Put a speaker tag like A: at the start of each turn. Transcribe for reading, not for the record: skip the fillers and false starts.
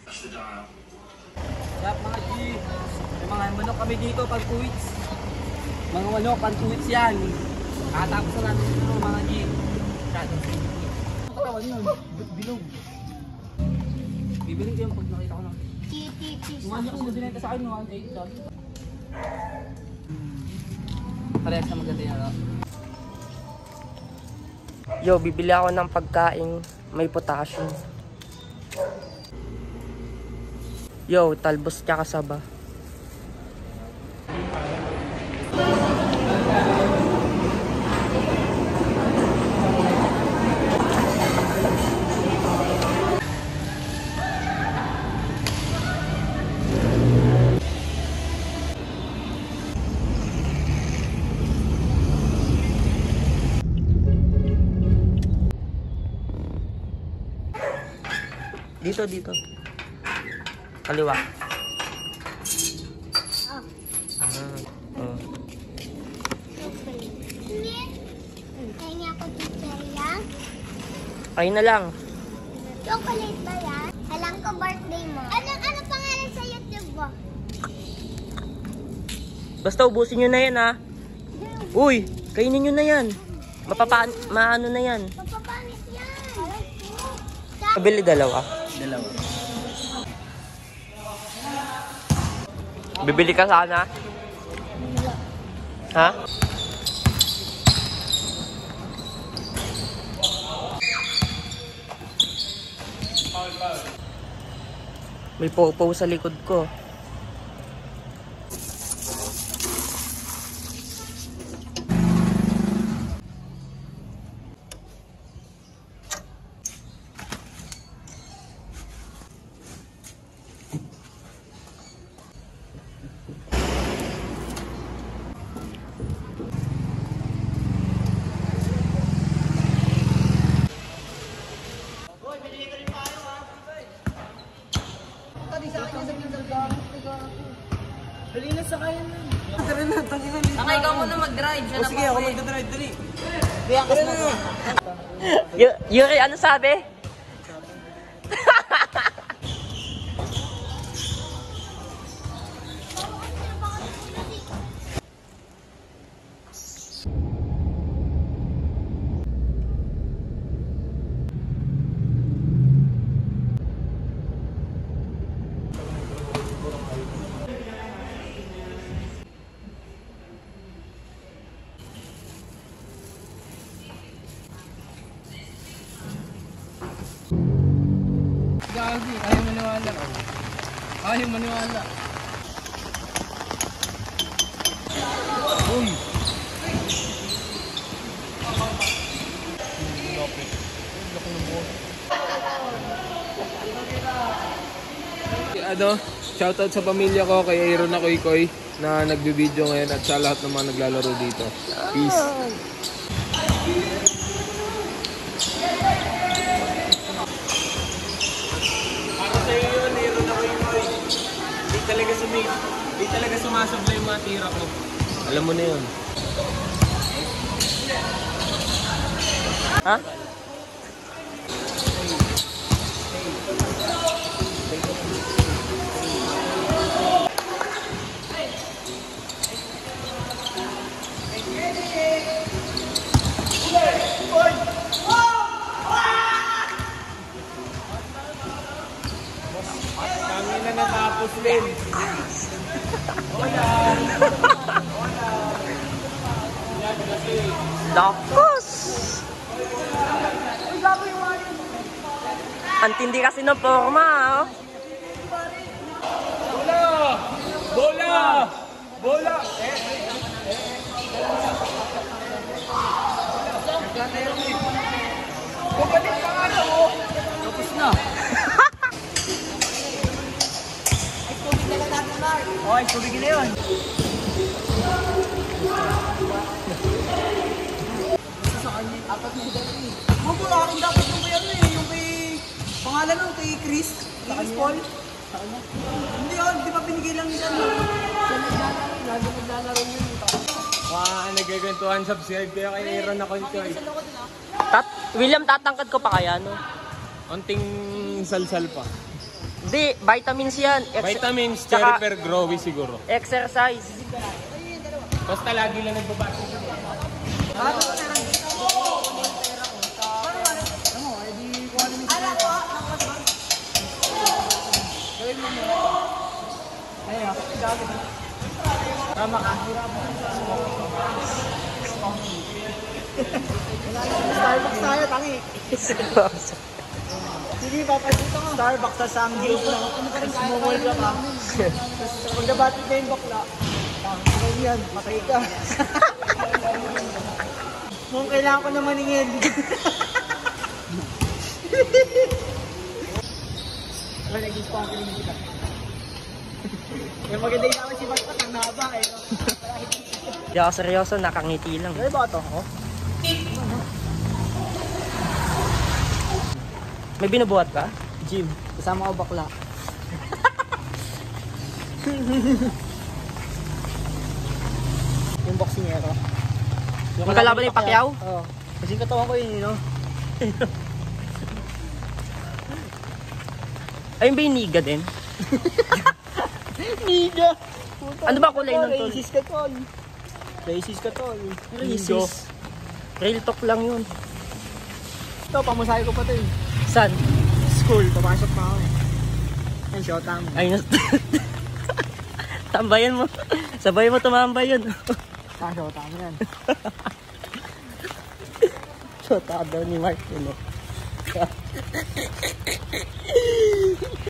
A: Yap mga G, may mga manok kami dito pag 2 weeks. Mga manok, pag 2 weeks yan. Katapos na natin ito mga G. Ang katawan yun, bilog. Bibiling ko yung pag nakita ko lang. Yung ano ko nabinenta sa akin, 1.8 doon. Parehas na maganda yan.
B: Yo, bibili ako ng pagkain may potassium. Yo, talbos tsaka saba. Dito. Kaliwa. Kain na lang.
C: Chocolate ba yan? Alam ko birthday mo. Ano pangalan sa YouTube mo?
B: Basta ubusin nyo na yan ha. Uy, kainin nyo na yan. Maano na yan.
C: Mapapanit yan.
B: Bili dalawa. Bibili ka sana? Ha? May popo sa likod ko.
A: Dali na sa kaya na. Tara na, tangin na.
B: Saka ikaw muna mag-drive.
A: O sige, ako mag-drive, dali.
B: Tara na. Yuri, ano sabi?
A: Gagi, ayaw maniwala. Ayaw maniwala. Uy! Ano, shoutout sa pamilya ko, kay Aaron na Koy na nagbe-video ngayon at sa lahat ng mga naglalaro dito. Peace! Di talaga sumasablay yung mga tira ko. Alam mo na yun.
B: Ha?
A: Kami na natapos din.
B: Lakos! Ang tindi kasi ng forma, oh.
A: Bola! Bumalik ka nga na, oh! Tapos na. Okay, tubig na yun. Sa kanya, apat na dali. Mabulakin dapat yung kay ano eh, yung kay pangalan nun, kay Chris Paul. Sa kanya? Hindi yun, di ba binigay lang niya? Siya naglalaro yun. Nagkikwentuhan, subscribe kayo kay Aaron na Koy.
B: William, tatangkad ko pa kaya, no?
A: Onting salsal pa.
B: Hindi, vitamins yan.
D: Vitamins,
B: Tsaka-
D: cherry per growy siguro.
B: Exercise.
D: Basta lagi lang nagbabasa.
A: Tama ka. Starbucks tayo, tangi. Sige, papasito ka. Starbucks sa Samgate na. Small ka pa. Tapos pagkabati ka yung bakla. Tangin yan, patay ka. Mukhang kailangan ko na maningin. Wala, naging sponsoring kita. Yung maganda yung naman si Basta, ang naba eh.
B: Hindi ako seryoso, nakangiti lang.
A: Ano ba ito? Oh?
B: May binubuhat ka?
A: Gym. Kasama ko bakla. Yung boxingero.
B: Yung kalaban ni Pacquiao?
A: Oo. Kasi katawan ko yun, no?
B: Ayun ba yung niga din?
A: Niga!
B: Ano ba kulay nun, tol?
A: Racist ka, tol. Racist ka, tol.
B: Racist. Real talk lang yun.
A: Ito, pamusahe ko pa ito eh.
B: San?
A: School, papasok pa ako eh. Ay, shota mo.
B: Ay, tambayan mo. Sabay mo tumambay yun.
A: Shota mo yan.
B: Shota daw ni Mark yun.